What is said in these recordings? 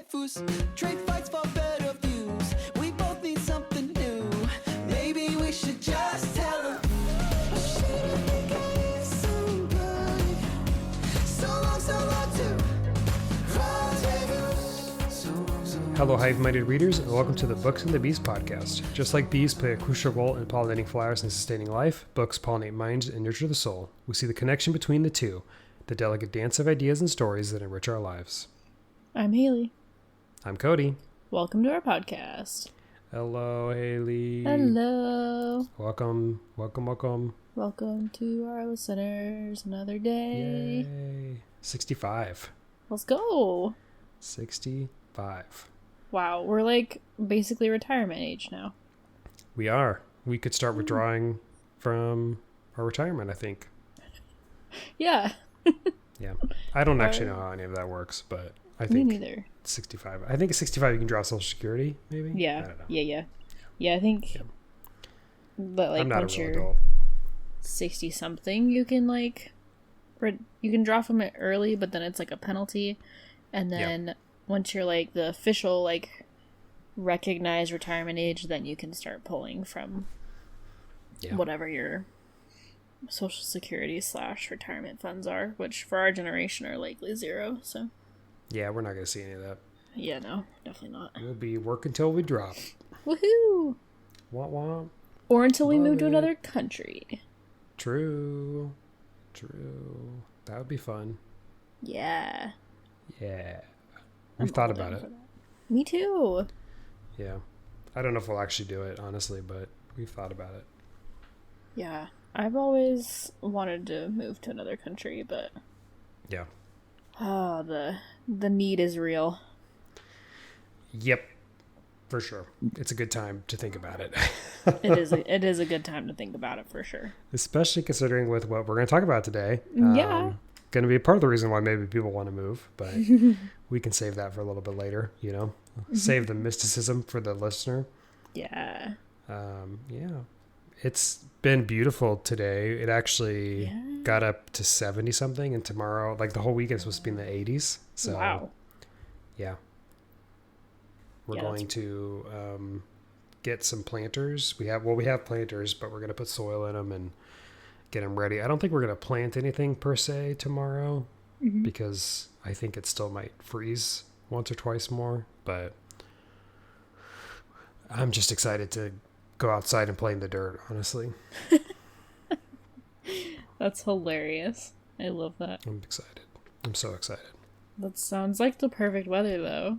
waifus, trade fights for better views. We both need something new. Maybe we should just tell them. Hello, hive-minded readers, and welcome to the Books and the Bees podcast. Just like bees play a crucial role in pollinating flowers and sustaining life, books pollinate minds and nurture the soul. We see the connection between the two, the delicate dance of ideas and stories that enrich our lives. I'm Hailey. I'm Cody. Welcome to our podcast. Hello, Hailey. Hello. Welcome. Welcome to our listeners. Another day. Yay. 65. Let's go. 65. Wow, we're like basically retirement age now. We are. We could start withdrawing from our retirement, I think. Yeah. Yeah. I don't actually know how any of that works, but I think Me neither. 65. I think at 65 you can draw Social Security, maybe? Yeah. I don't know. Yeah, I think but like I'm not once a real you're adult. 60 something, you can like you can draw from it early, but then it's like a penalty. And then once you're like the official like recognized retirement age, then you can start pulling from whatever your Social Security / retirement funds are, which for our generation are likely zero. So Yeah, we're not going to see any of that. yeah, no, definitely not. We'll be working till we drop. Woohoo! Wah wah. Or until we Love move to it. another country. True. That would be fun. Yeah. Yeah. I'm We've thought all about down it. for that. Me too. Yeah. I don't know if we'll actually do it, honestly, but we've thought about it. Yeah. I've always wanted to move to another country, but Yeah. oh, the need is real. Yep. For sure. It's a good time to think about it. It is a good time to think about it for sure. Especially considering with what we're going to talk about today. Yeah. Going to be part of the reason why maybe people want to move, but we can save that for a little bit later, you know? Save the mysticism for the listener. Yeah. Yeah. It's been beautiful today. It actually got up to 70 something, and tomorrow, like the whole weekend is supposed to be in the 80s. So, wow. Yeah. We're going to get some planters. We have planters, but we're going to put soil in them and get them ready. I don't think we're going to plant anything per se tomorrow because I think it still might freeze once or twice more, but I'm just excited to go outside and play in the dirt, honestly. That's hilarious. I love that. I'm excited. I'm so excited. That sounds like the perfect weather, though.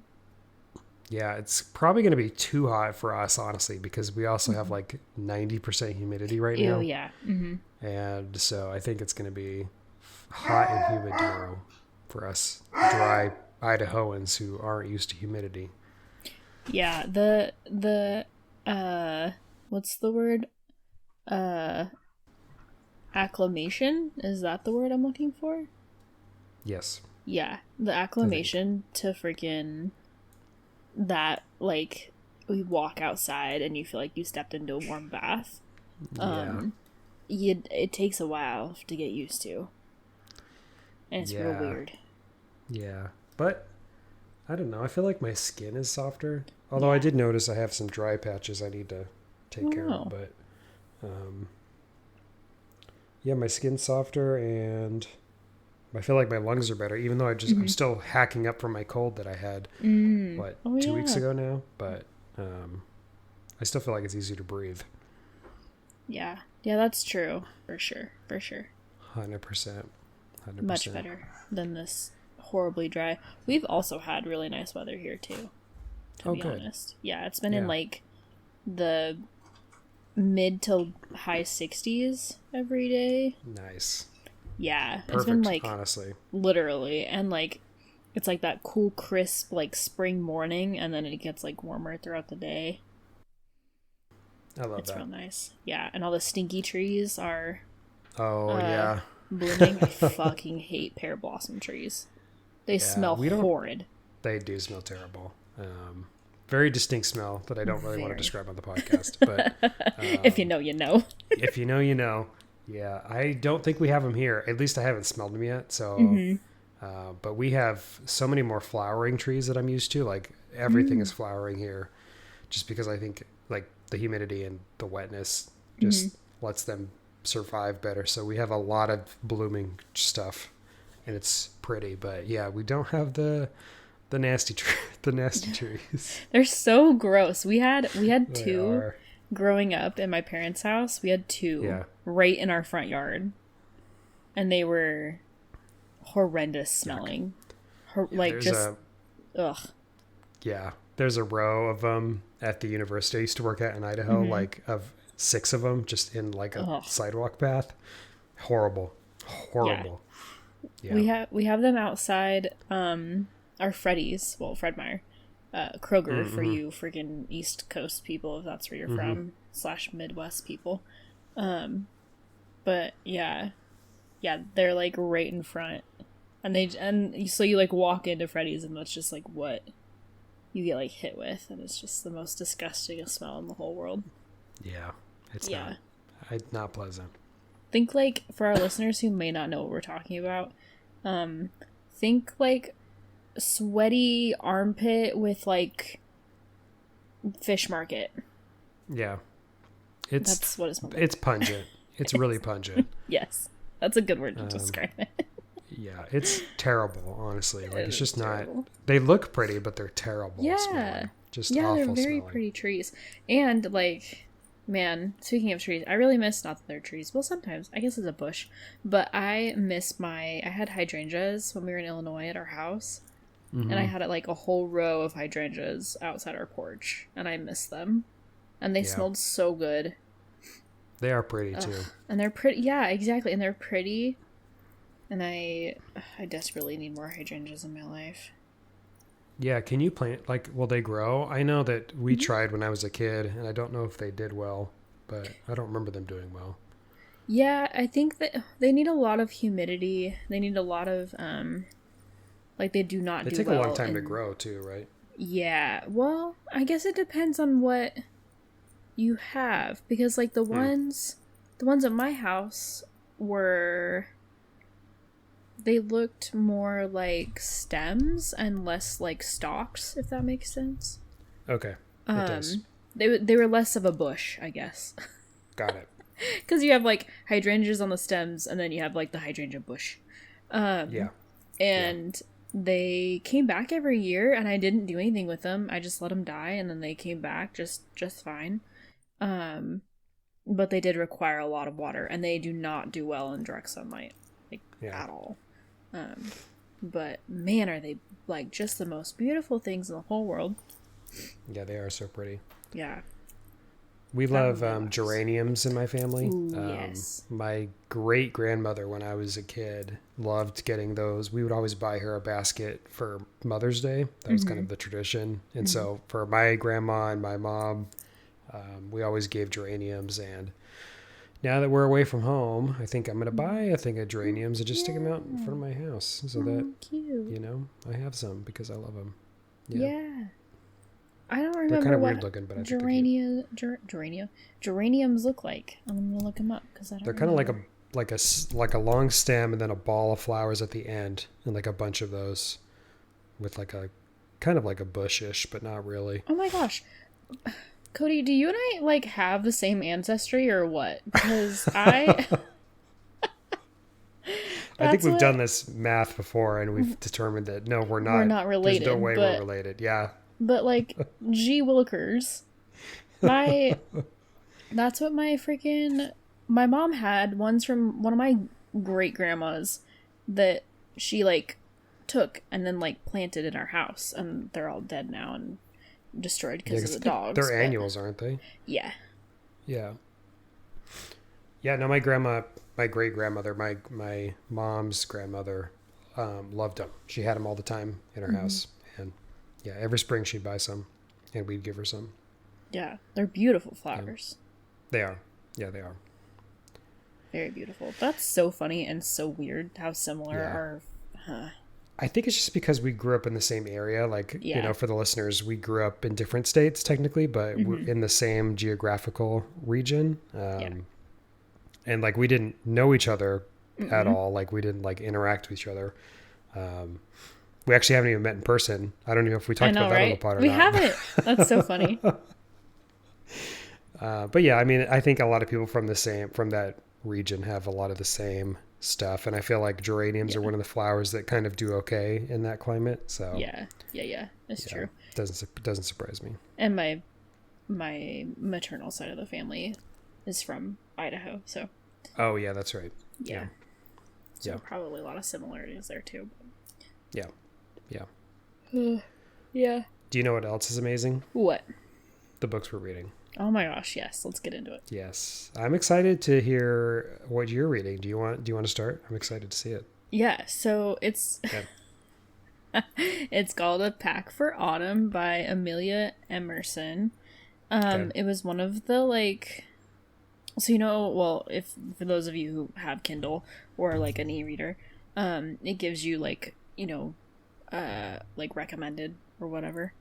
Yeah, it's probably going to be too hot for us, honestly, because we also have like 90% humidity right now. Ew, yeah. Mm-hmm. And so I think it's going to be hot and humid tomorrow for us dry Idahoans who aren't used to humidity. Yeah, the what's the word? Acclimation? Is that the word I'm looking for? Yes. Yeah, the acclimation to freaking that, like, we walk outside and you feel like you stepped into a warm bath. It takes a while to get used to. And it's real weird. Yeah. But, I don't know. I feel like my skin is softer. Although I did notice I have some dry patches I need to take care of. But, yeah, my skin's softer and I feel like my lungs are better, even though I'm still hacking up from my cold that I had, 2 weeks ago now. But I still feel like it's easier to breathe. Yeah. Yeah, that's true. For sure. 100%. Much better than this horribly dry. We've also had really nice weather here, too, to be honest. Yeah, it's been in, like, the mid to high 60s every day. Nice. Yeah, Perfect, it's been like honestly, literally, and like it's like that cool, crisp, like spring morning, and then it gets like warmer throughout the day. I love that. It's real nice. Yeah, and all the stinky trees are blooming. I fucking hate pear blossom trees. They smell horrid. They do smell terrible. Very distinct smell that I don't really want to describe on the podcast. But if you know, you know. If you know, you know. Yeah, I don't think we have them here. At least I haven't smelled them yet. So But we have so many more flowering trees that I'm used to. Like everything is flowering here, just because I think like the humidity and the wetness just lets them survive better. So we have a lot of blooming stuff, and it's pretty. But yeah, we don't have the nasty trees. They're so gross. We had They two are. growing up in my parents' house. We had two right in our front yard, and they were horrendous smelling. Ugh. Yeah, there's a row of them at the university I used to work at in Idaho, like of 6 of them just in like a sidewalk path. Horrible. Yeah. We have them outside our Freddy's, well, Fred Meyer, Kroger for you freaking East Coast people, if that's where you're from, / Midwest people. But yeah, they're like right in front, and so you like walk into Freddy's, and that's just like what you get like hit with, and it's just the most disgusting smell in the whole world. Yeah, it's not pleasant. Think like for our listeners who may not know what we're talking about, think like sweaty armpit with like fish market. Yeah, That's what it smells like. It's pungent. It's really pungent. Yes, that's a good word to describe it. Yeah, it's terrible, honestly. Like it's just terrible. not. They look pretty, but they're terrible. Yeah, smelling. Just yeah, awful they're very smelling. pretty trees. And like, man, speaking of trees, I really miss, not that they're trees. Well, sometimes I guess it's a bush, but I miss I had hydrangeas when we were in Illinois at our house, and I had like a whole row of hydrangeas outside our porch, and I miss them, and they smelled so good. They are pretty too. And they're pretty. Yeah, exactly. And they're pretty. And I desperately need more hydrangeas in my life. Yeah, can you plant, like, will they grow? I know that we tried when I was a kid, and I don't know if they did well, but I don't remember them doing well. Yeah, I think that they need a lot of humidity. They need a lot of, like, they do not They do take well a long time to grow too, right? Yeah, well, I guess it depends on what you have, because like the ones at my house they looked more like stems and less like stalks, if that makes sense. Okay, it does. They were less of a bush, I guess. Got it. Because you have like hydrangeas on the stems, and then you have like the hydrangea bush. And they came back every year, and I didn't do anything with them. I just let them die, and then they came back just fine. But they did require a lot of water, and they do not do well in direct sunlight, like at all. But man, are they like just the most beautiful things in the whole world. Yeah, they are so pretty. Yeah. We love geraniums in my family. Ooh, yes. My great grandmother, when I was a kid, loved getting those. We would always buy her a basket for Mother's Day. That was kind of the tradition. And so for my grandma and my mom, we always gave geraniums. And now that we're away from home, I think I'm going to buy a thing of geraniums and just stick them out in front of my house so that, cute. you know, I have some because I love them. Yeah. I don't remember They're kind of what weird looking, but I think geraniums look like. I'm gonna look them up because I don't. they're kind of like a long stem and then a ball of flowers at the end, and like a bunch of those with like a kind of like a bushish, but not really. Oh my gosh, Cody, do you and I like have the same ancestry or what? Because I think we've done this math before, and we've determined that no, we're not. We're not related. There's no way we're related. Yeah. But like G Willikers, that's what my mom had ones from one of my great grandmas that she like took and then like planted in our house, and they're all dead now and destroyed because of the dogs. They're annuals, aren't they? Yeah. Yeah. Yeah. No, my great grandmother, my mom's grandmother, loved them. She had them all the time in her house, and yeah, every spring she'd buy some, and we'd give her some. Yeah, they're beautiful flowers. They are. Yeah, they are. Very beautiful. That's so funny and so weird how similar our... I think it's just because we grew up in the same area. Like, you know, for the listeners, we grew up in different states technically, but we're in the same geographical region. And like, we didn't know each other at all. Like, we didn't like interact with each other. We actually haven't even met in person. I don't know if we talked about that on the pod or we not. haven't. That's so funny. But yeah, I mean, I think a lot of people from that region have a lot of the same stuff, and I feel like geraniums are one of the flowers that kind of do okay in that climate. So yeah, it's true. Doesn't surprise me. And my maternal side of the family is from Idaho, so. Oh yeah, that's right. Yeah. So probably a lot of similarities there too. Yeah. Yeah. Do you know what else is amazing? What? The books we're reading. Oh my gosh, yes. Let's get into it. Yes. I'm excited to hear what you're reading. Do you want to start? I'm excited to see it. Yeah, so it's it's called A Pack for Autumn by Emilia Emerson. It was one of the so if for those of you who have Kindle or like an e-reader, it gives you recommended or whatever.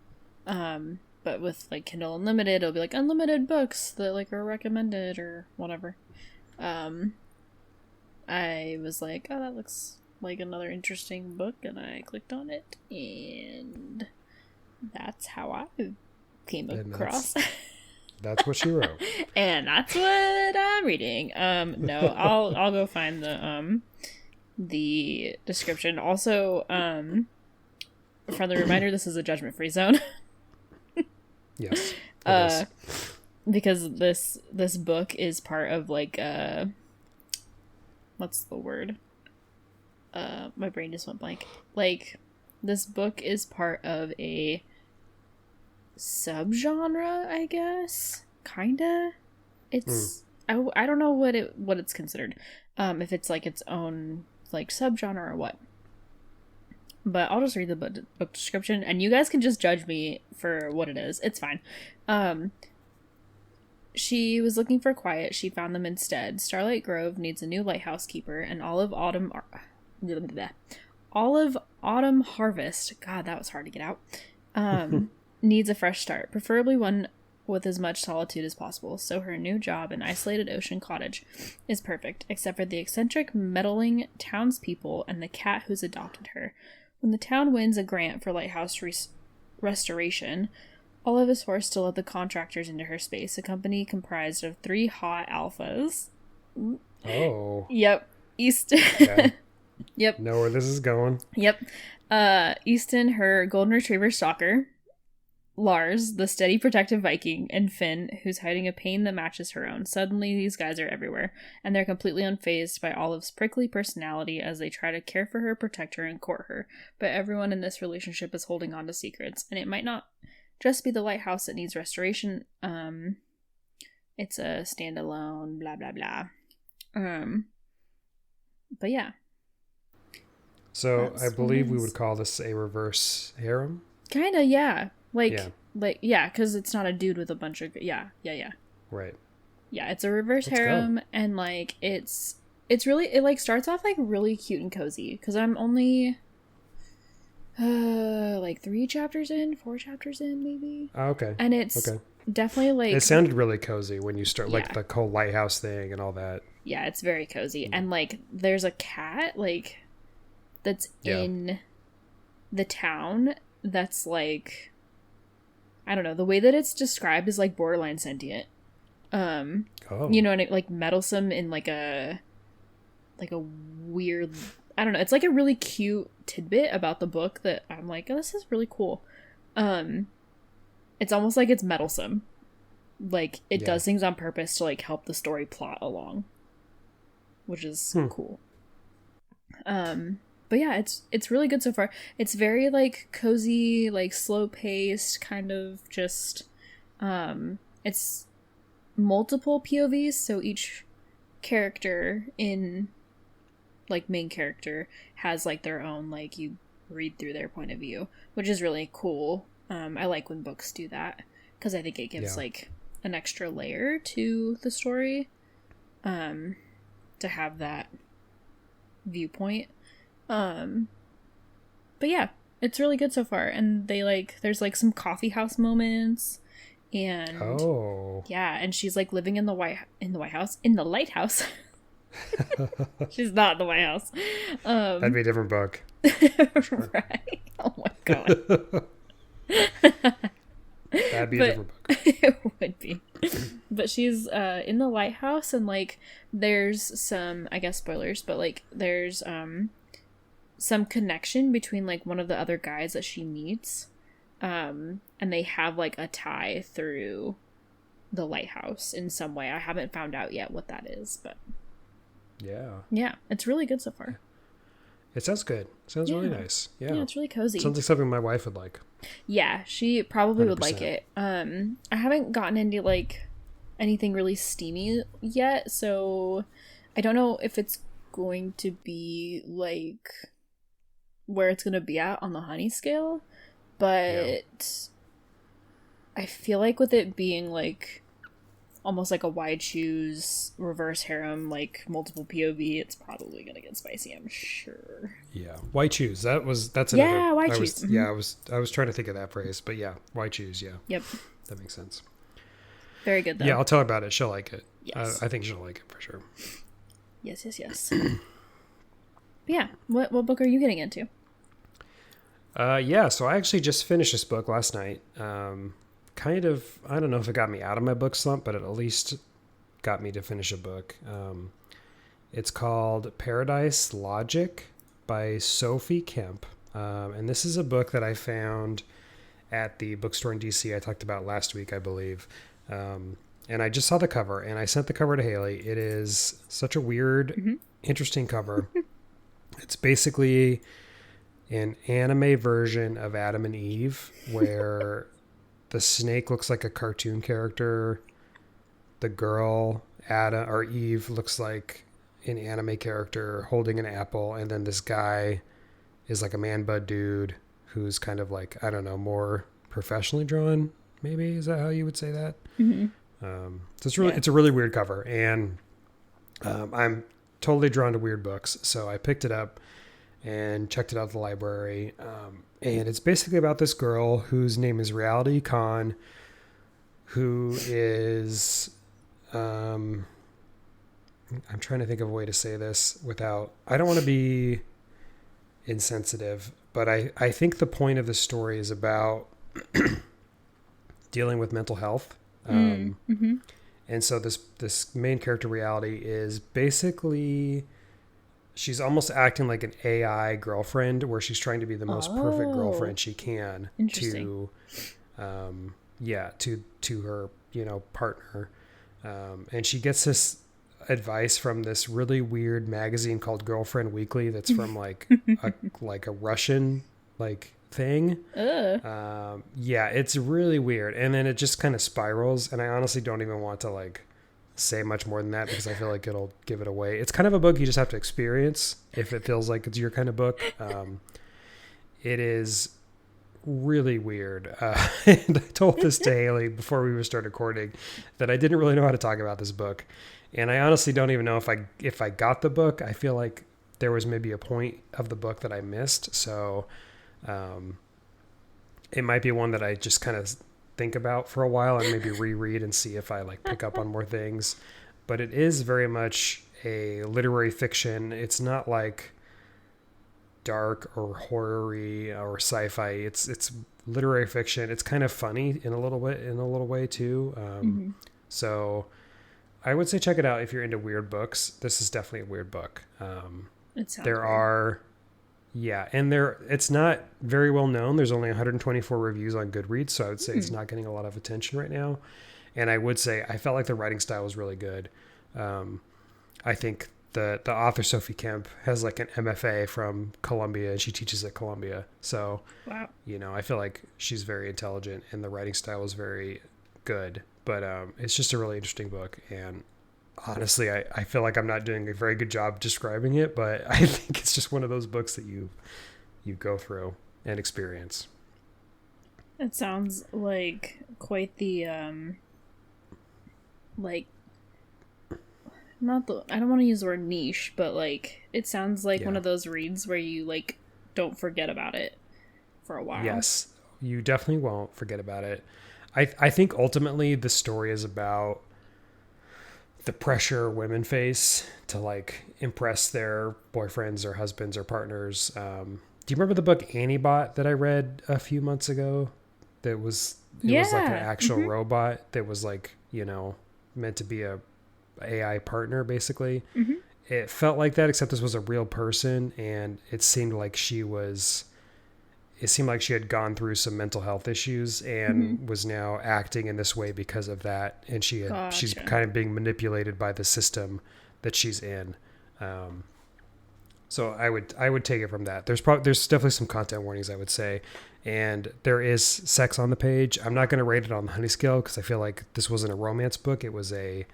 But with like Kindle Unlimited, it'll be like unlimited books that like are recommended or whatever. I was like, oh, that looks like another interesting book, and I clicked on it, and that's how I came across. That's what she wrote. And that's what I'm reading. No, I'll go find the description. Also, friendly reminder, this is a judgment-free zone. Yes. Because this book is part of what's the word? My brain just went blank. Like, this book is part of a subgenre, I guess. Kinda. It's I don't know what it's considered. If it's like its own like subgenre or what. But I'll just read the book description, and you guys can just judge me for what it is. It's fine. She was looking for quiet. She found them instead. Starlight Grove needs a new lighthouse keeper, and Olive Autumn Harvest, God, that was hard to get out, needs a fresh start, preferably one with as much solitude as possible. So her new job, an isolated ocean cottage, is perfect, except for the eccentric, meddling townspeople and the cat who's adopted her. When the town wins a grant for lighthouse restoration, Olive is forced to let the contractors into her space, a company comprised of 3 hot alphas. Oh. Yep. Okay. Yep. Know where this is going. Yep. Easton, her golden retriever stalker, Lars, the steady protective Viking, and Finn, who's hiding a pain that matches her own. Suddenly, these guys are everywhere, and they're completely unfazed by Olive's prickly personality as they try to care for her, protect her, and court her. But everyone in this relationship is holding on to secrets, and it might not just be the lighthouse that needs restoration. It's a standalone, blah, blah, blah. But yeah. So I believe we would call this a reverse harem. Kinda, yeah. Because it's not a dude with a bunch of Right. Yeah, it's a reverse harem, and like it's really, it like starts off like really cute and cozy. Because I'm only 4 chapters in, maybe. Oh, okay. And it's definitely like, it sounded really cozy when you start, like the whole lighthouse thing and all that. Yeah, it's very cozy, and like there's a cat like that's in the town that's like, I don't know, the way that it's described is like borderline sentient. And it like meddlesome in like a weird, I don't know, it's like a really cute tidbit about the book that I'm like, oh, this is really cool. It's almost like it's meddlesome. Like it does things on purpose to like help the story plot along, which is cool. But yeah, it's really good so far. It's very like cozy, like slow paced, kind of just it's multiple POVs, so each character in like main character has like their own, like you read through their point of view, which is really cool. I like when books do that because I think it gives like an extra layer to the story, to have that viewpoint. But yeah, it's really good so far, and they like, there's like some coffee house moments, and and she's like living in the lighthouse, She's not in the White House. That'd be a different book. Right. Oh my god. That'd be a different book. It would be. But she's in the White House, and like there's some, I guess spoilers, but like there's some connection between like one of the other guys that she meets. And they have like a tie through the lighthouse in some way. I haven't found out yet what that is, but yeah, it's really good so far. It sounds good. Sounds really nice. Yeah, it's really cozy. Sounds like something my wife would like. Yeah, she probably 100%. would like it. I haven't gotten into like anything really steamy yet, so I don't know if it's going to be like where it's going to be at on the honey scale, but I feel like with it being like almost like a wide shoes reverse harem, like multiple POV, it's probably gonna get spicy, I'm sure. Yeah, white shoes. That's another. White shoes. Mm-hmm. Yeah, I was trying to think of that phrase, but yeah, white shoes. Yeah. Yep. That makes sense. Very good though. Yeah, I'll tell her about it. She'll like it. Yes. I think she'll like it for sure. Yes. Yeah. What book are you getting into? So I actually just finished this book last night. Kind of, I don't know if it got me out of my book slump, but it at least got me to finish a book. It's called Paradise Logic by Sophie Kemp. And this is a book that I found at the bookstore in DC I talked about last week, I believe. And I just saw the cover, and I sent the cover to Hailey. It is such a weird, interesting cover. It's basically an anime version of Adam and Eve, where the snake looks like a cartoon character. The girl, Ada or Eve, looks like an anime character holding an apple. And then this guy is like a man bud dude who's kind of like, I don't know, more professionally drawn. Maybe, is that how you would say that? Mm-hmm. So it's a really weird cover. And I'm totally drawn to weird books. So I picked it up and checked it out at the library. And it's basically about this girl whose name is Reality Khan, who is, I'm trying to think of a way to say this without, I don't want to be insensitive, but I think the point of the story is about dealing with mental health. And so this main character, Reality, is basically, she's almost acting like an AI girlfriend, where she's trying to be the most perfect girlfriend she can to, to her, partner. And she gets this advice from this really weird magazine called Girlfriend Weekly. That's from like a Russian thing. It's really weird. And then it just kind of spirals. And I honestly don't even want to say much more than that, because I feel like it'll give it away. It's kind of a book you just have to experience if it feels like it's your kind of book. It is really weird. And I told this to Hailey before we started recording, that I didn't really know how to talk about this book. And I honestly don't even know if I got the book. I feel like there was maybe a point of the book that I missed. So it might be one that I just kind of think about for a while and maybe reread and see if I pick up on more things. But it is very much a literary fiction. It's not dark or horror-y or sci-fi. It's literary fiction. It's kind of funny in a little way too. So I would say check it out if you're into weird books. This is definitely a weird book. It sounds there weird. are and it's not very well known. There's only 124 reviews on Goodreads, so I would say it's not getting a lot of attention right now. And I would say I felt like the writing style was really good. I think the author, Sophie Kemp, has an MFA from Columbia, and she teaches at Columbia. So, wow. I feel like she's very intelligent, and the writing style is very good. But it's just a really interesting book, and honestly, I feel like I'm not doing a very good job describing it, but I think it's just one of those books that you go through and experience. It sounds like quite the I don't want to use the word niche, but it sounds like one of those reads where you don't forget about it for a while. Yes, you definitely won't forget about it. I think ultimately the story is about the pressure women face to like impress their boyfriends or husbands or partners. Do you remember the book Antibot that I read a few months ago? That was was like an actual robot that was like, you know, meant to be a AI partner basically. It felt like that, except this was a real person, and it seemed like she had gone through some mental health issues and was now acting in this way because of that. And she's kind of being manipulated by the system that she's in. So I would take it from that. There's definitely some content warnings, I would say. And there is sex on the page. I'm not going to rate it on the honey scale because I feel like this wasn't a romance book. It was a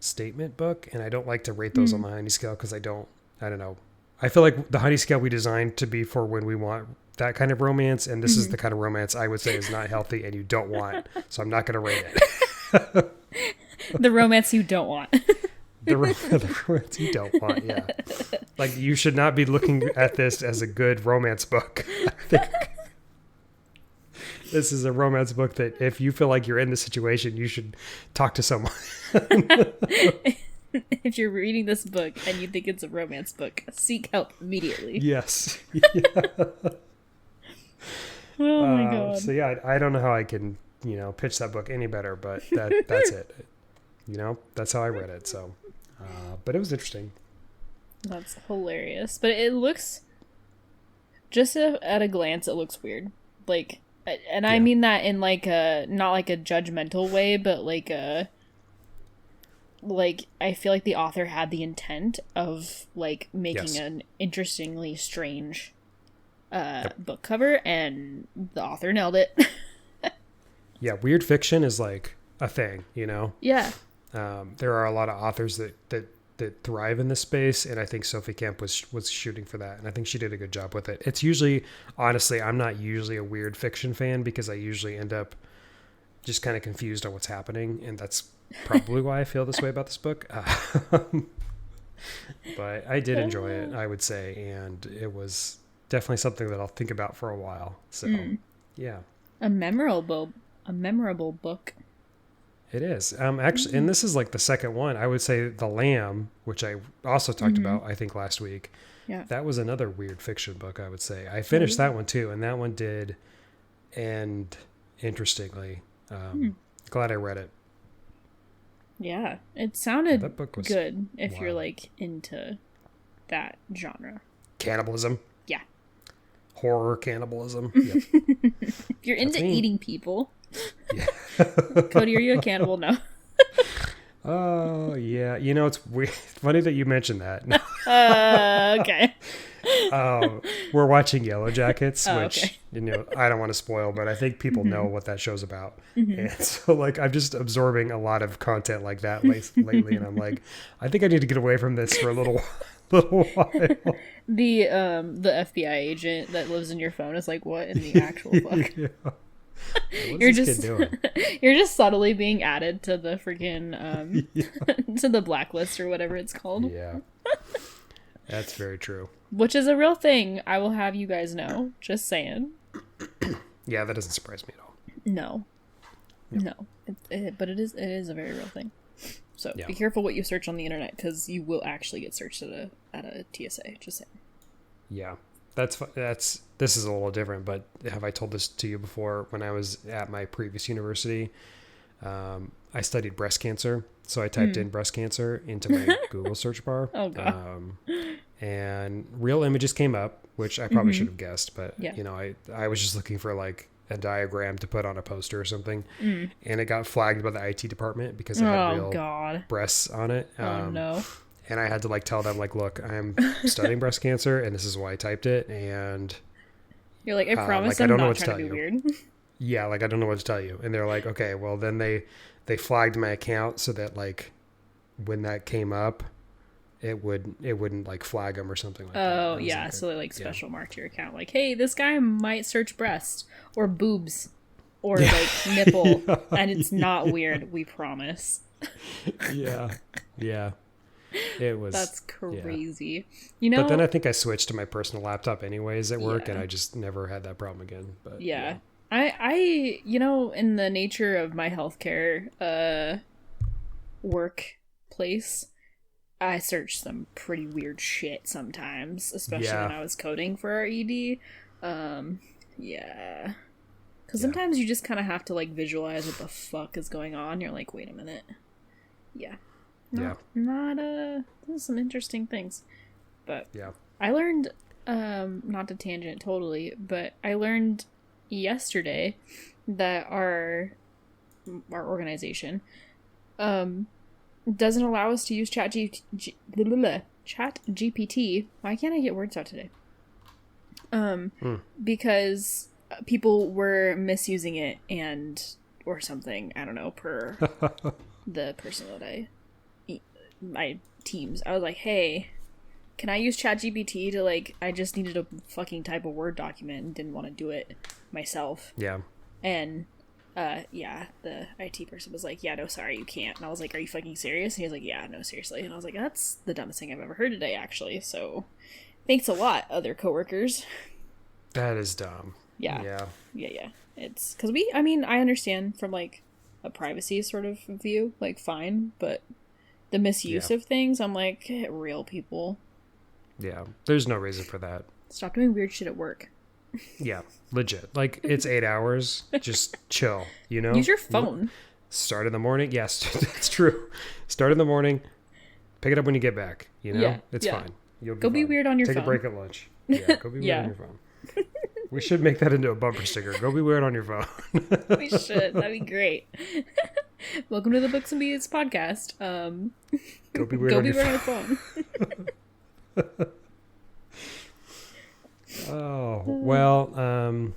statement book. And I don't like to rate those on the honey scale because I don't know. I feel like the honey scale we designed to be for when we want that kind of romance. And this is the kind of romance I would say is not healthy and you don't want. So I'm not going to rate it. The romance you don't want. The romance you don't want, yeah. Like, you should not be looking at this as a good romance book. I think this is a romance book that if you feel like you're in the situation, you should talk to someone. If you're reading this book and you think it's a romance book, seek help immediately. Yes. Yeah. Oh my God. So yeah, I don't know how I can, pitch that book any better, but that's it. That's how I read it. So, but it was interesting. That's hilarious. But it looks, just at a glance, it looks weird. Like, and I mean that in like not like a judgmental way, but like I feel like the author had the intent of like making an interestingly strange book cover, and the author nailed it. Yeah, weird fiction is like a thing, Yeah. There are a lot of authors that thrive in this space, and I think Sophie Kemp was shooting for that, and I think she did a good job with it. It's usually, honestly, I'm not usually a weird fiction fan because I usually end up just kind of confused on what's happening, and that's probably why I feel this way about this book. But I did enjoy it, I would say, and it was definitely something that I'll think about for a while. So, yeah. A memorable book. It is. Actually, and this is like the second one. I would say The Lamb, which I also talked about, I think, last week. Yeah. That was another weird fiction book, I would say. I finished that one too, and that one did end interestingly. Glad I read it. Yeah. It sounded That book was good if wild. you're like into that genre. Cannibalism. Yeah. Horror cannibalism. Yep. If you're into me. eating people. Yeah. Cody, are you a cannibal? No. Oh, yeah. It's weird. Funny that you mentioned that. Okay. We're watching Yellow Jackets, which, okay. I don't want to spoil, but I think people know what that show's about. And so, like, I'm just absorbing a lot of content like that lately, and I'm like, I think I need to get away from this for a little while. The FBI agent that lives in your phone is like, what in the actual fuck? Yeah. What is this kid doing? You're just subtly being added to the freaking to the blacklist or whatever it's called. Yeah. That's very true. Which is a real thing. I will have you guys know. Just saying. Yeah, that doesn't surprise me at all. No. But it is a very real thing. So be careful what you search on the internet, because you will actually get searched at a TSA. Just saying. Yeah. This is a little different, but have I told this to you before? When I was at my previous university, I studied breast cancer. So I typed in breast cancer into my Google search bar. Oh, God. And real images came up, which I probably should have guessed, but Yeah. I was just looking for like a diagram to put on a poster or something. And it got flagged by the IT department because it had real breasts on it. Oh, no. And I had to like tell them like, look, I'm studying breast cancer and this is why I typed it. And You're like, I promise I I'm don't know not what to trying to tell be you. weird. yeah, like, I don't know what to tell you. And they're like, okay, well then they flagged my account so that like when that came up, it wouldn't like flag them or something like that. Oh, yeah. So they like special marked your account. Like, hey, this guy might search breast or boobs or like nipple. And it's not weird. We promise. Yeah. It was. That's crazy. Yeah. But then I think I switched to my personal laptop anyways at work, and I just never had that problem again. But yeah. I in the nature of my healthcare, workplace, I searched some pretty weird shit sometimes, especially when I was coding for our ED. Yeah. Because sometimes you just kind of have to, like, visualize what the fuck is going on. You're like, wait a minute. Yeah. There's some interesting things. But I learned, not to tangent totally, but I learned yesterday that our organization doesn't allow us to use Chat GPT. Why can't I get words out today? Because people were misusing it or something. I don't know, per the person that my teams. I was like, hey, can I use ChatGPT to, like, I just needed a fucking type of Word document and didn't want to do it myself. Yeah. And, the IT person was like, yeah, no, sorry, you can't. And I was like, are you fucking serious? And he was like, yeah, no, seriously. And I was like, that's the dumbest thing I've ever heard today, actually. So, thanks a lot, other coworkers. That is dumb. Yeah. It's, because I understand from, like, a privacy sort of view, like, fine, but the misuse of things, I'm like, real people. Yeah, there's no reason for that. Stop doing weird shit at work. Yeah, legit. Like, it's 8 hours. Just chill, you know? Use your phone. Start in the morning. Yes, that's true. Start in the morning. Pick it up when you get back, you know? Yeah, it's fine. You'll go be weird on your phone. Take a break at lunch. Yeah, go be weird on your phone. We should make that into a bumper sticker. Go be weird on your phone. We should. That'd be great. Welcome to the Books and Beats podcast. Go be weird on your phone. Oh, well, I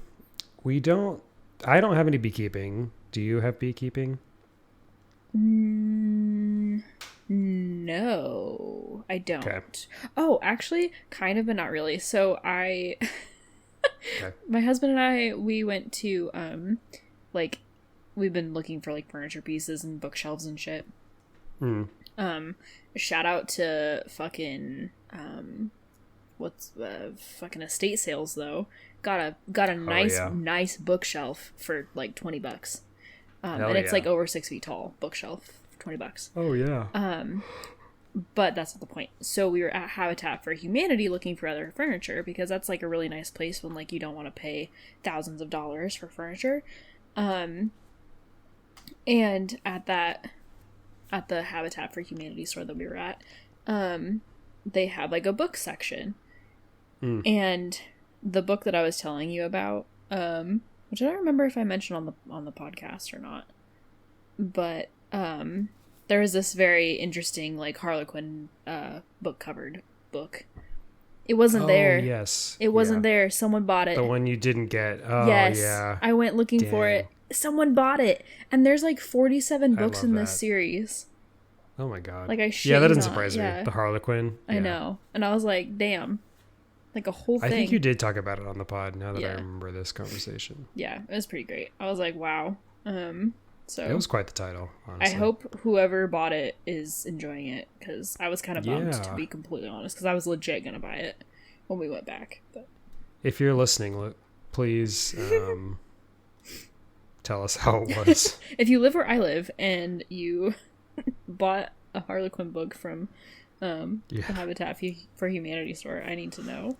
don't have any beekeeping. Do you have beekeeping? No, I don't. Okay. Oh, actually, kind of, but not really. So my husband and I, we went to, we've been looking for, like, furniture pieces and bookshelves and shit. Shout out to fucking, fucking estate sales, though. Got a nice bookshelf for, like, $20. And it's, like, over 6 feet tall bookshelf, $20. Oh, yeah. But that's not the point. So we were at Habitat for Humanity looking for other furniture, because that's, like, a really nice place when, like, you don't want to pay thousands of dollars for furniture. And at the Habitat for Humanity store that we were at, they had, like, a book section. And the book that I was telling you about, which I don't remember if I mentioned on the podcast or not, but there was this very interesting, like, Harlequin book covered book. It wasn't there. Yes. It wasn't there. Someone bought it. The one you didn't get. Oh, yes. Yeah. I went looking for it. Someone bought it. And there's, like, 47 books in this series. Oh, my God. Like, I shit that doesn't surprise me. The Harlequin. I know. And I was like, damn. Like, a whole thing. I think you did talk about it on the pod, now that I remember this conversation. Yeah, it was pretty great. I was like, wow. So it was quite the title, honestly. I hope whoever bought it is enjoying it, because I was kind of bummed, to be completely honest, because I was legit gonna buy it when we went back. But if you're listening, please tell us how it was. If you live where I live and you bought a Harlequin book from the Habitat for Humanity store, I need to know.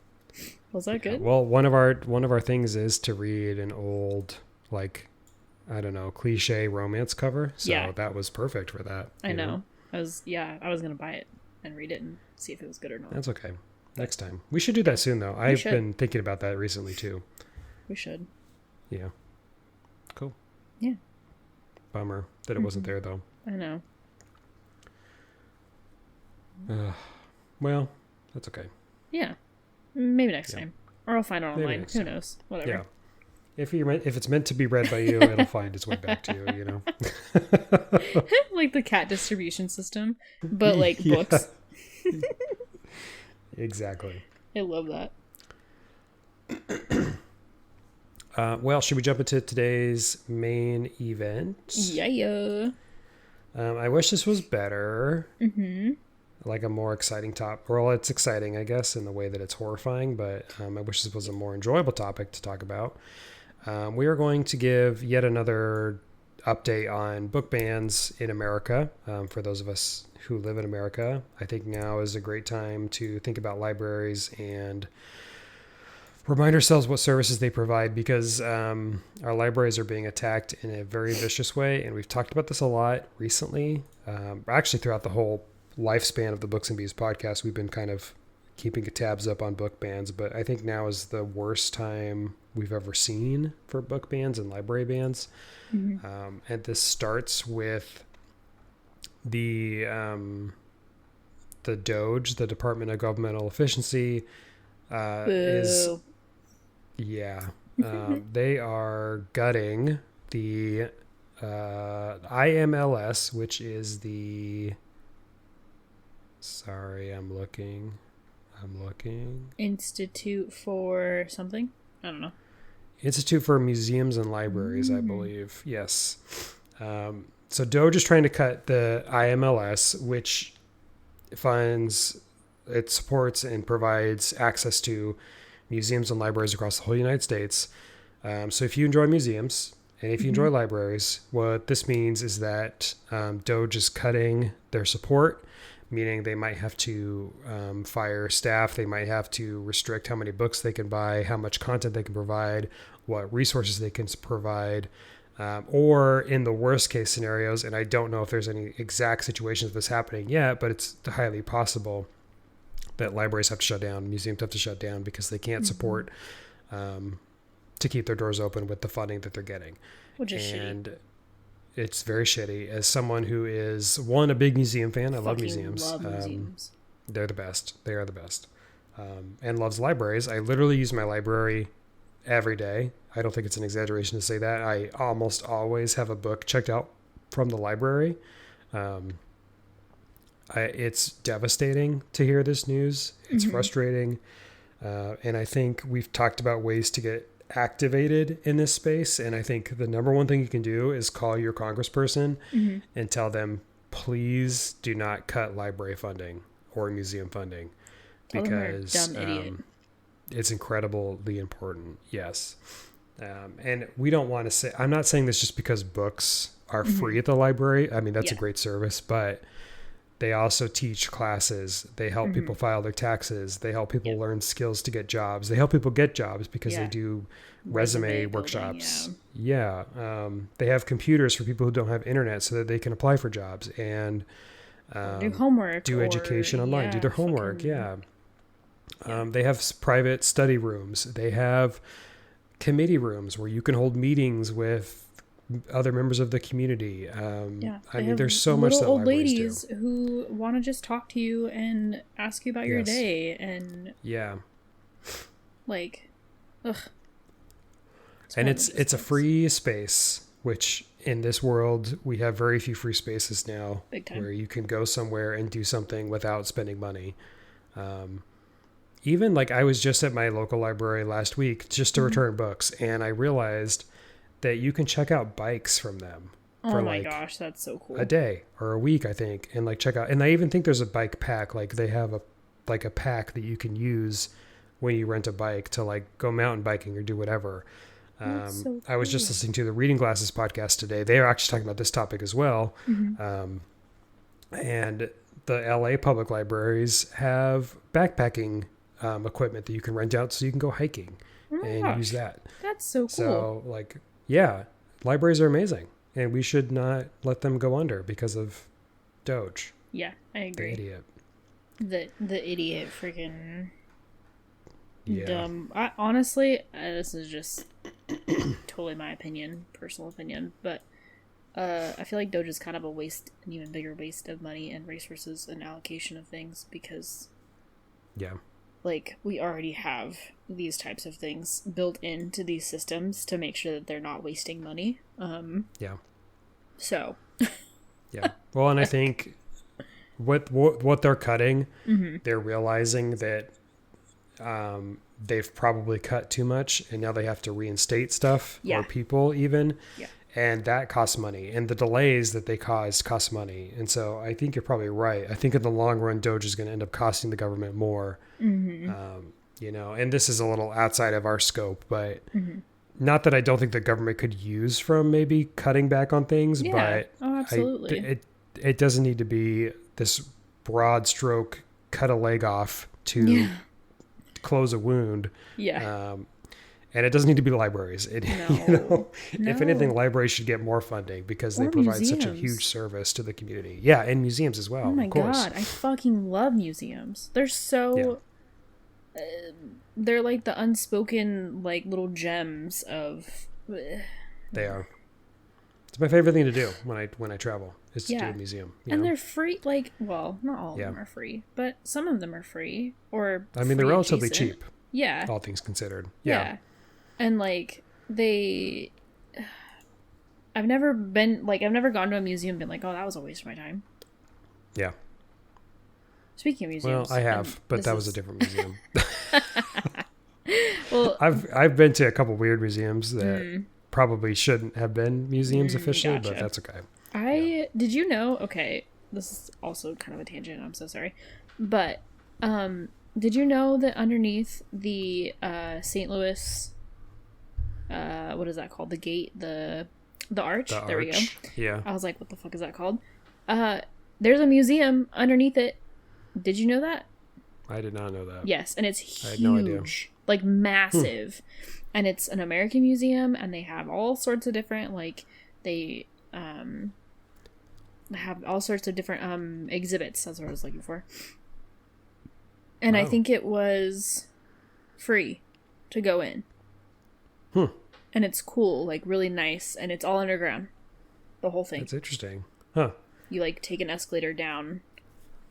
Was that good? Well, one of our things is to read an old, like, I don't know, cliche romance cover. So that was perfect for that. I know. I was going to buy it and read it and see if it was good or not. That's okay. Next time. We should do that soon, though. I've been thinking about that recently, too. We should. Yeah. Cool. Yeah. Bummer that it wasn't there, though. I know. Well, that's okay. Yeah. Maybe next time. Or I'll find it online. Who knows? Whatever. Yeah. If it's meant to be read by you, it'll find its way back to you, you know? Like the cat distribution system, but, like, books. Exactly. I love that. Well, should we jump into today's main event? Yeah. I wish this was better. Like a more exciting topic. Well, it's exciting, I guess, in the way that it's horrifying, but I wish this was a more enjoyable topic to talk about. We are going to give yet another update on book bans in America. For those of us who live in America, I think now is a great time to think about libraries and remind ourselves what services they provide, because our libraries are being attacked in a very vicious way. And we've talked about this a lot recently. Actually, throughout the whole lifespan of the Books and Bees podcast, we've been kind of keeping tabs up on book bans. But I think now is the worst time we've ever seen for book bans and library bans. And this starts with the DOGE, the Department of Governmental Efficiency, is... Yeah, they are gutting the IMLS, which is the... Sorry, I'm looking. Institute for something? I don't know. Institute for Museums and Libraries, I believe. Yes. So DOGE is trying to cut the IMLS, which funds, it supports and provides access to museums and libraries across the whole United States. So if you enjoy museums and if you enjoy libraries, what this means is that DOGE is cutting their support, meaning they might have to fire staff. They might have to restrict how many books they can buy, how much content they can provide, what resources they can provide. Or in the worst case scenarios, and I don't know if there's any exact situations of this happening yet, but it's highly possible that libraries have to shut down, museums have to shut down because they can't support to keep their doors open with the funding that they're getting. Which is and shitty. It's very shitty. As someone who is, one, a big museum fan, I love museums. Love museums. They're the best. They are the best. And loves libraries. I literally use my library every day. I don't think it's an exaggeration to say that. I almost always have a book checked out from the library. It's devastating to hear this news. It's frustrating. And I think we've talked about ways to get activated in this space. And I think the number one thing you can do is call your congressperson and tell them, please do not cut library funding or museum funding, because dumb idiot. It's incredibly important. Yes. And we don't want to say, I'm not saying this just because books are free at the library. I mean, that's a great service, but they also teach classes. They help people file their taxes. They help people learn skills to get jobs. They help people get jobs because they do resume workshops. Building, they have computers for people who don't have internet so that they can apply for jobs and do homework, do education online, do their homework. They have private study rooms. They have committee rooms where you can hold meetings with other members of the community. I mean, there's so much that old libraries ladies who want to just talk to you and ask you about your day, and like, ugh. And it's a free space, which in this world we have very few free spaces now, where you can go somewhere and do something without spending money. Even like I was just at my local library last week just to return books, and I realized that you can check out bikes from them. Oh my gosh, that's so cool. A day or a week, I think, and like check out. And I even think there's a bike pack. Like they have a pack that you can use when you rent a bike to like go mountain biking or do whatever. So cool. I was just listening to the Reading Glasses podcast today. They are actually talking about this topic as well. And the LA public libraries have backpacking equipment that you can rent out so you can go hiking and use that. That's so cool. So like, yeah, libraries are amazing, and we should not let them go under because of DOGE. Yeah, I agree. The idiot. The idiot freaking dumb. Honestly, this is just totally my opinion, personal opinion, but I feel like DOGE is kind of a waste, an even bigger waste of money and resources and allocation of things, because like we already have these types of things built into these systems to make sure that they're not wasting money. So well, and I think what they're cutting, they're realizing that they've probably cut too much, and now they have to reinstate stuff or people even. And that costs money, and the delays that they cause cost money. And so I think you're probably right. I think in the long run, DOGE is going to end up costing the government more. You know, and this is a little outside of our scope, but not that I don't think the government could use from maybe cutting back on things, Yeah. but Oh, absolutely. it doesn't need to be this broad stroke, cut a leg off to close a wound. Yeah. And it doesn't need to be libraries. No. If anything, libraries should get more funding because they Or provide such a museums. huge service to the community. Yeah, and museums as well. Oh my of course. god, I fucking love museums. They're so they're like the unspoken like little gems of They are. It's my favorite thing to do when I travel is to do a museum. And they're free, like, well, not all of Yeah. them are free, but some of them are free or I mean, they're free relatively adjacent. cheap, Yeah. all things considered. Yeah. And like I've never gone to a museum and been like, oh, that was a waste of my time. Yeah. Speaking of museums. Well, I have, but that was a different museum. Well, I've been to a couple weird museums that probably shouldn't have been museums officially, but gotcha. that's okay. Did you know, okay, this is also kind of a tangent, I'm so sorry. But did you know that underneath the St. Louis what is that called? The gate, the arch? There we go. Yeah. I was like, what the fuck is that called? There's a museum underneath it. Did you know that? I did not know that. Yes, and it's huge. I had no idea. Like massive. And it's an American museum and they have all sorts of different like they have all sorts of different exhibits. That's what I was looking for. And I think it was free to go in. And it's cool, like really nice, and it's all underground. The whole thing. That's interesting. Huh. You like take an escalator down.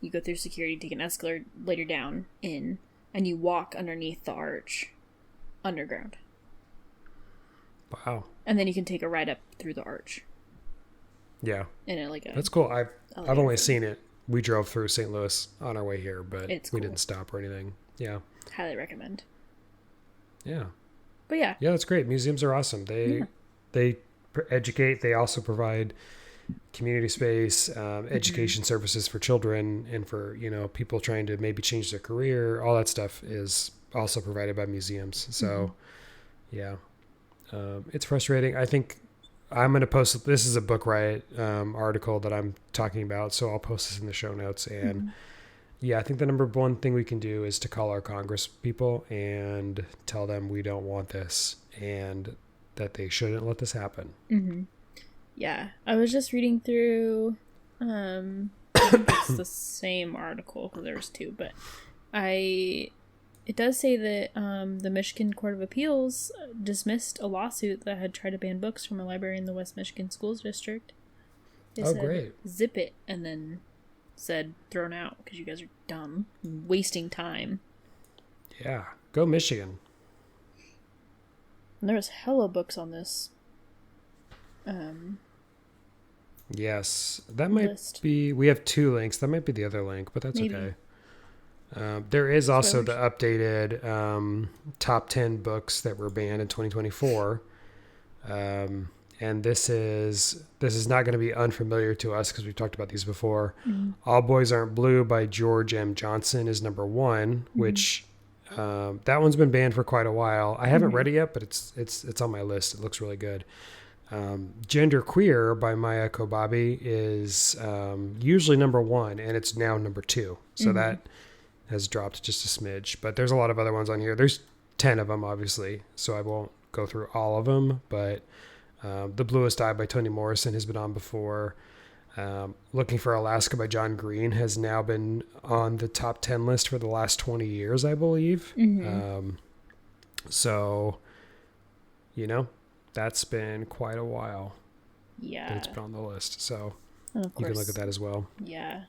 You go through security, take an escalator down in, and you walk underneath the arch underground. Wow. And then you can take a ride up through the arch. Yeah. In it like a That's cool. I've elevator only thing. seen it. We drove through St. Louis on our way here, but It's we cool. didn't stop or anything. Yeah. Highly recommend. Yeah. But yeah. Yeah, that's great. Museums are awesome. They educate. They also provide community space, education services for children and for, people trying to maybe change their career. All that stuff is also provided by museums. So, yeah, it's frustrating. I think I'm going to post, this is a Book Riot article that I'm talking about. So I'll post this in the show notes. And yeah, I think the number one thing we can do is to call our Congress people and tell them we don't want this and that they shouldn't let this happen. Yeah. I was just reading through it's the same article because there's two, but it does say that the Michigan Court of Appeals dismissed a lawsuit that had tried to ban books from a library in the West Michigan Schools District. They said, great. Zip it, and then said thrown out because you guys are dumb, wasting time. Yeah. Go Michigan. And there's hella books on this. Yes. That might List. be, we have two links. That might be the other link, but that's Maybe. okay. There is also the Spoilers. updated top 10 books that were banned in 2024. And this is not going to be unfamiliar to us because we've talked about these before. All Boys Aren't Blue by George M. Johnson is number one, which that one's been banned for quite a while. I haven't read it yet, but it's on my list. It looks really good. Gender Queer by Maya Kobabe is usually number one, and it's now number two. So that has dropped just a smidge. But there's a lot of other ones on here. There's 10 of them, obviously, so I won't go through all of them, but The Bluest Eye by Toni Morrison has been on before. Looking for Alaska by John Green has now been on the top 10 list for the last 20 years, I believe. So, that's been quite a while that Yeah. it's been on the list. So And of you course, can look at that as well. Yeah.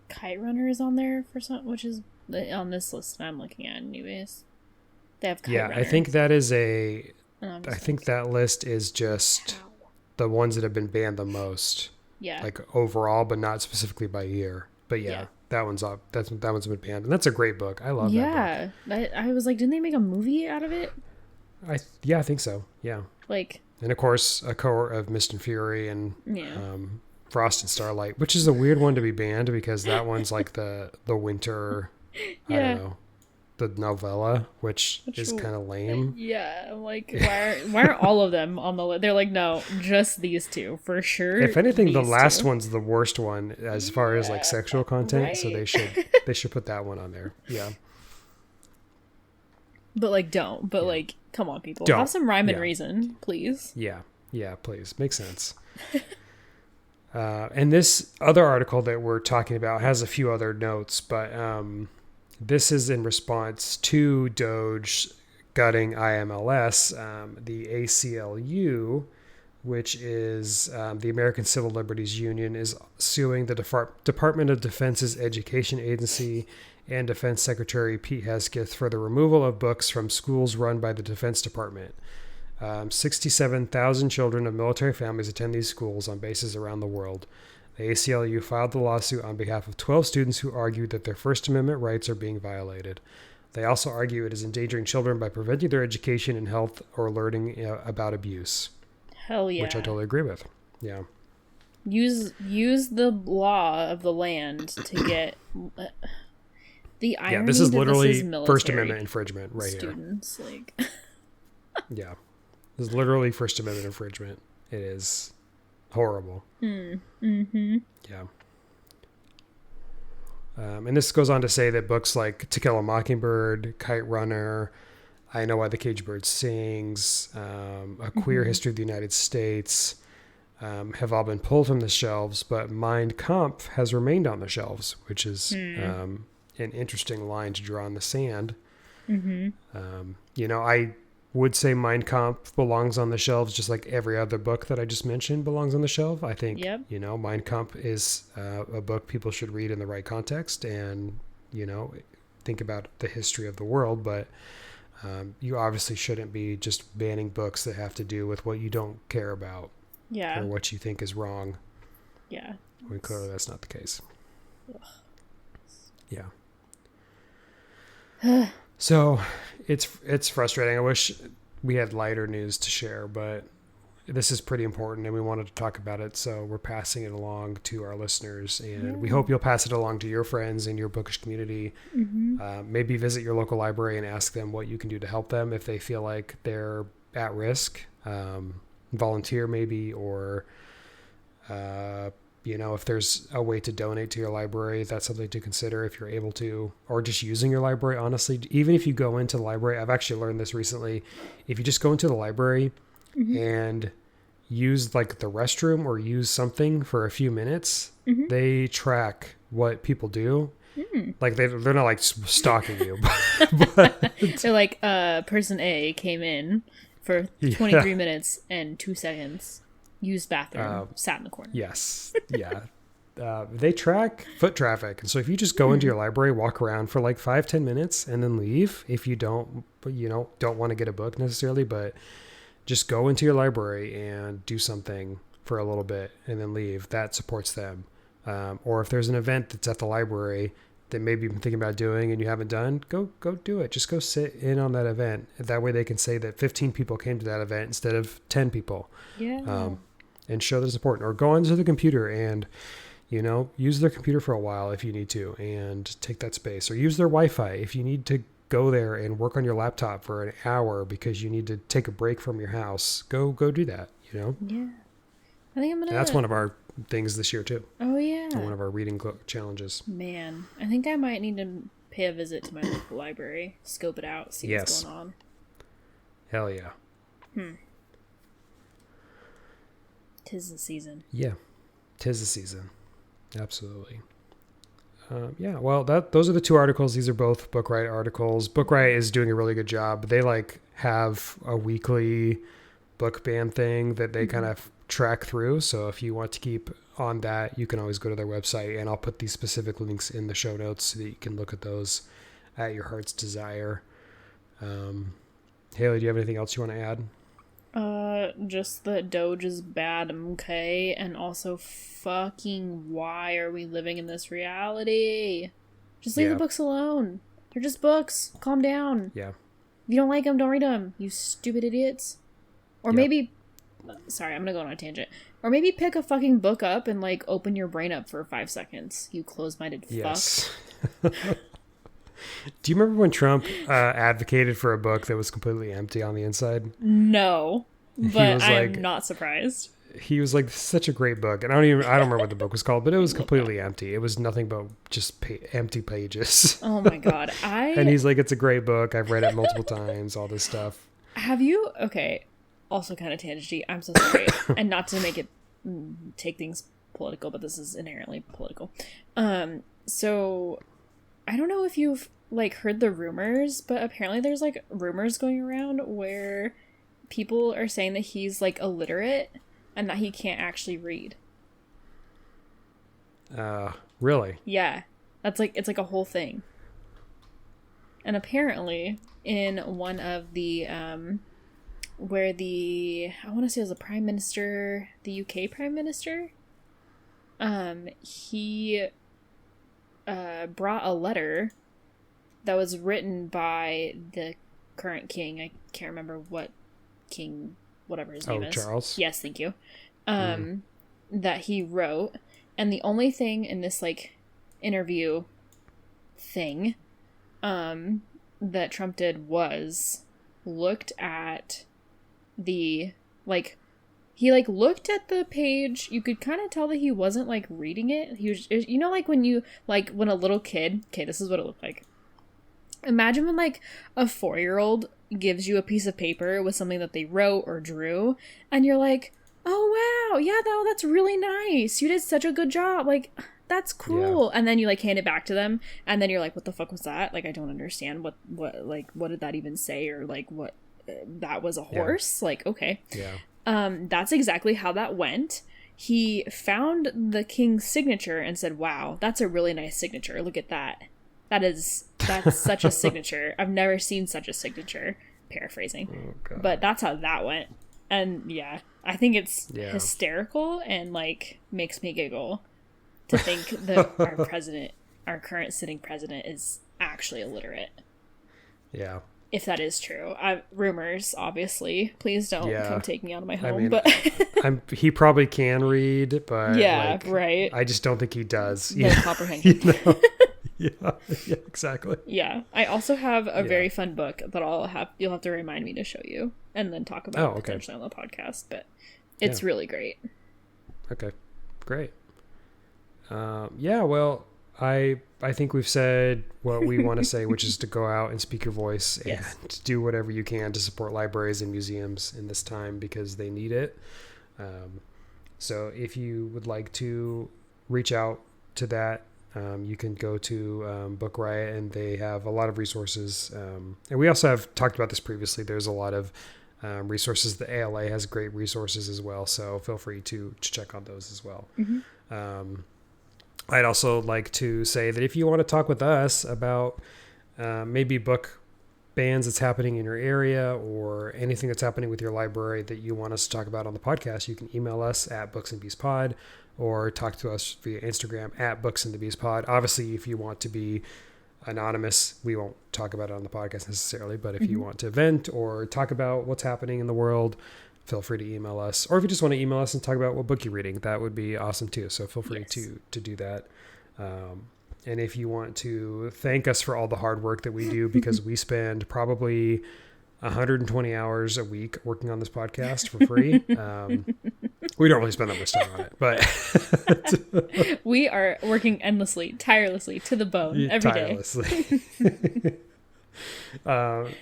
Kite Runner is on there for some, which is on this list that I'm looking at anyways. They have Kite Yeah, Runner. I think that is And I'm I just think that list is just like, how? the ones that have been banned the most, Yeah. like overall, but not specifically by year. But yeah. That one's up. That one's been banned, and that's a great book. I love that Yeah. I was like, didn't they make a movie out of it? book. I think so. Yeah, Like, and of course, a cohort of Mist and Fury and yeah. Frost and Starlight, which is a weird one to be banned because that one's like the winter. I Yeah. don't know. the novella, which is kind of lame. Yeah, I'm like, why aren't all of them on the list? They're like, no, just these two for sure. If anything, the these last two. one's the worst one as far as like sexual content, right. so they should put that one on there. Yeah. But like, don't. But like, come on, people, Don't. have some rhyme and Yeah. reason, please. Yeah, please. Makes sense. And this other article that we're talking about has a few other notes, but this is in response to Doge gutting IMLS. The ACLU, which is the American Civil Liberties Union, is suing the Department of Defense's education agency and Defense Secretary Pete Hegseth for the removal of books from schools run by the Defense Department. 67,000 children of military families attend these schools on bases around the world. The ACLU filed the lawsuit on behalf of 12 students who argued that their First Amendment rights are being violated. They also argue it is endangering children by preventing their education and health or learning about abuse. Hell yeah. Which I totally agree with. Yeah. Use the law of the land to get the irony. Yeah, this is that literally this is military First Amendment infringement right students, here. Like, yeah. This is literally First Amendment infringement. It is horrible. mm-hmm. Yeah. And this goes on to say that books like To Kill a Mockingbird, Kite Runner, I Know Why the Caged Bird Sings, A Queer History of the United States have all been pulled from the shelves, but Mein Kampf has remained on the shelves, which is an interesting line to draw in the sand. I would say Mein Kampf belongs on the shelves just like every other book that I just mentioned belongs on the shelf. I think, Mein Kampf is a book people should read in the right context and, think about the history of the world. But you obviously shouldn't be just banning books that have to do with what you don't care about or what you think is wrong. Yeah. When clearly that's not the case. Ugh. Yeah. So it's frustrating. I wish we had lighter news to share, but this is pretty important and we wanted to talk about it. So we're passing it along to our listeners and we hope you'll pass it along to your friends in your bookish community. Maybe visit your local library and ask them what you can do to help them if they feel like they're at risk. Volunteer maybe, or, if there's a way to donate to your library, that's something to consider if you're able to, or just using your library. Honestly, even if you go into the library, I've actually learned this recently. If you just go into the library and use like the restroom or use something for a few minutes, they track what people do. Like they're not like stalking you, but they're like, person A came in for 23 minutes and 2 seconds. Used bathroom, sat in the corner. Yes. Yeah. They track foot traffic. And so if you just go into your library, walk around for like 5-10 minutes and then leave, if you don't want to get a book necessarily, but just go into your library and do something for a little bit and then leave, that supports them. Or if there's an event that's at the library that maybe you've been thinking about doing and you haven't done, go do it. Just go sit in on that event. That way they can say that 15 people came to that event instead of 10 people. Yeah. And show that it's important. Or go onto the computer and, use their computer for a while if you need to and take that space. Or use their Wi-Fi if you need to go there and work on your laptop for an hour because you need to take a break from your house. Go do that, Yeah. I think I'm going to... That's one of our things this year too. Oh, yeah. One of our reading challenges. Man, I think I might need to pay a visit to my local library, scope it out, see what's going on. Hell yeah. 'Tis the season. Yeah. 'Tis the season. Absolutely. Well, those are the two articles. These are both Bookright articles. Bookright is doing a really good job. They have a weekly book ban thing that they kind of track through. So if you want to keep on that, you can always go to their website, and I'll put these specific links in the show notes so that you can look at those at your heart's desire. Hailey, do you have anything else you want to add? Just that Doge is bad, okay? And also, fucking why are we living in this reality? Just leave the books alone. They're just books. Calm down. Yeah. If you don't like them, don't read them, you stupid idiots. Or maybe... Sorry, I'm gonna go on a tangent. Or maybe pick a fucking book up and, open your brain up for 5 seconds. You close-minded fuck. Yes. Do you remember when Trump advocated for a book that was completely empty on the inside? No, but I'm like, not surprised. He was like, such a great book. And I don't remember what the book was called, but it was completely empty. It was nothing but just empty pages. Oh my God. And he's like, it's a great book. I've read it multiple times, all this stuff. Have you? Okay. Also kind of tangenty. I'm so sorry. And not to make it take things political, but this is inherently political. So I don't know if you've like heard the rumors, but apparently there's like rumors going around where people are saying that he's like illiterate and that he can't actually read. Really? Yeah. That's like, it's like a whole thing. And apparently in one of the, where I want to say it was the Prime Minister, the UK Prime Minister, he brought a letter that was written by the current king. I can't remember what king, whatever his name is. Charles? Yes, thank you. That he wrote. And the only thing in this, like, interview thing that Trump did was looked at the, like, he, like, looked at the page. You could kind of tell that he wasn't, like, reading it. He was, you know, like, when you, like, when a little kid, okay, this is what it looked like. Imagine when, like, a 4-year-old gives you a piece of paper with something that they wrote or drew, and you're like, oh, wow, yeah, that's really nice. You did such a good job. Like, that's cool. Yeah. And then you, like, hand it back to them, and then you're like, what the fuck was that? Like, I don't understand. What did that even say? Or, like, what, that was a horse? Yeah. Like, okay. Yeah. That's exactly how that went. He found the king's signature and said, wow, that's a really nice signature. Look at that. That's such a signature. I've never seen such a signature. Paraphrasing. Oh, but that's how that went. And yeah, I think it's hysterical and like makes me giggle to think that our current sitting president is actually illiterate. Yeah. If that is true. Rumors, obviously. Please don't come take me out of my home. I mean, but he probably can read, but yeah, like, right. I just don't think he does. No comprehension. You know? Yeah, exactly. Yeah. I also have a very fun book that you'll have to remind me to show you and then talk about potentially on the podcast, but it's really great. Okay. Great. Well, I think we've said what we want to say, which is to go out and speak your voice and do whatever you can to support libraries and museums in this time because they need it. So if you would like to reach out to that, you can go to Book Riot, and they have a lot of resources. And we also have talked about this previously. There's a lot of resources. The ALA has great resources as well, so feel free to check on those as well. Mm-hmm. I'd also like to say that if you want to talk with us about maybe book bans that's happening in your area or anything that's happening with your library that you want us to talk about on the podcast, you can email us at booksandbeastpod or talk to us via Instagram at booksandthebeastpod. Obviously, if you want to be anonymous, we won't talk about it on the podcast necessarily, but if you want to vent or talk about what's happening in the world, feel free to email us. Or if you just want to email us and talk about what book you're reading, that would be awesome too. So feel free to do that. And if you want to thank us for all the hard work that we do, because we spend probably 120 hours a week working on this podcast for free. We don't really spend that much time on it, but we are working endlessly, tirelessly, to the bone every day.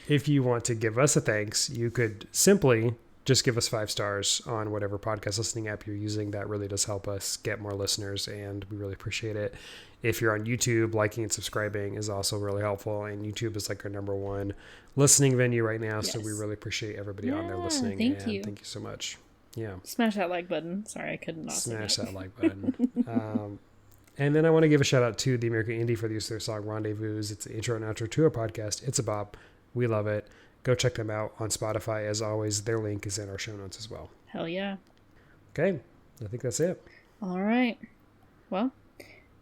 If you want to give us a thanks, you could simply just give us 5 stars on whatever podcast listening app you're using. That really does help us get more listeners, and we really appreciate it. If you're on YouTube, liking and subscribing is also really helpful, and YouTube is like our number 1 listening venue right now, so we really appreciate everybody on there listening. Thank you so much. Yeah. Smash that like button. Sorry, I couldn't not smash that like button. And then I want to give a shout out to the American Indie for the use of their song Rendezvous. It's the intro and outro to our podcast. It's a bop. We love it. Go check them out on Spotify. As always, their link is in our show notes as well. Hell yeah. Okay. I think that's it. All right. Well,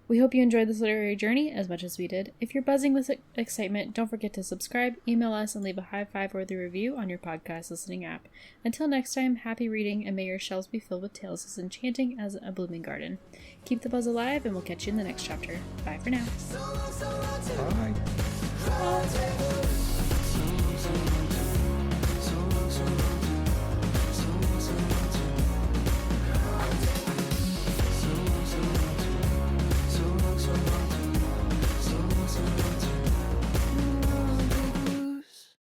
we hope you enjoyed this literary journey as much as we did. If you're buzzing with excitement, don't forget to subscribe, email us, and leave a high 5-worthy review on your podcast listening app. Until next time, happy reading, and may your shelves be filled with tales as enchanting as a blooming garden. Keep the buzz alive, and we'll catch you in the next chapter. Bye for now. Bye. I'll take the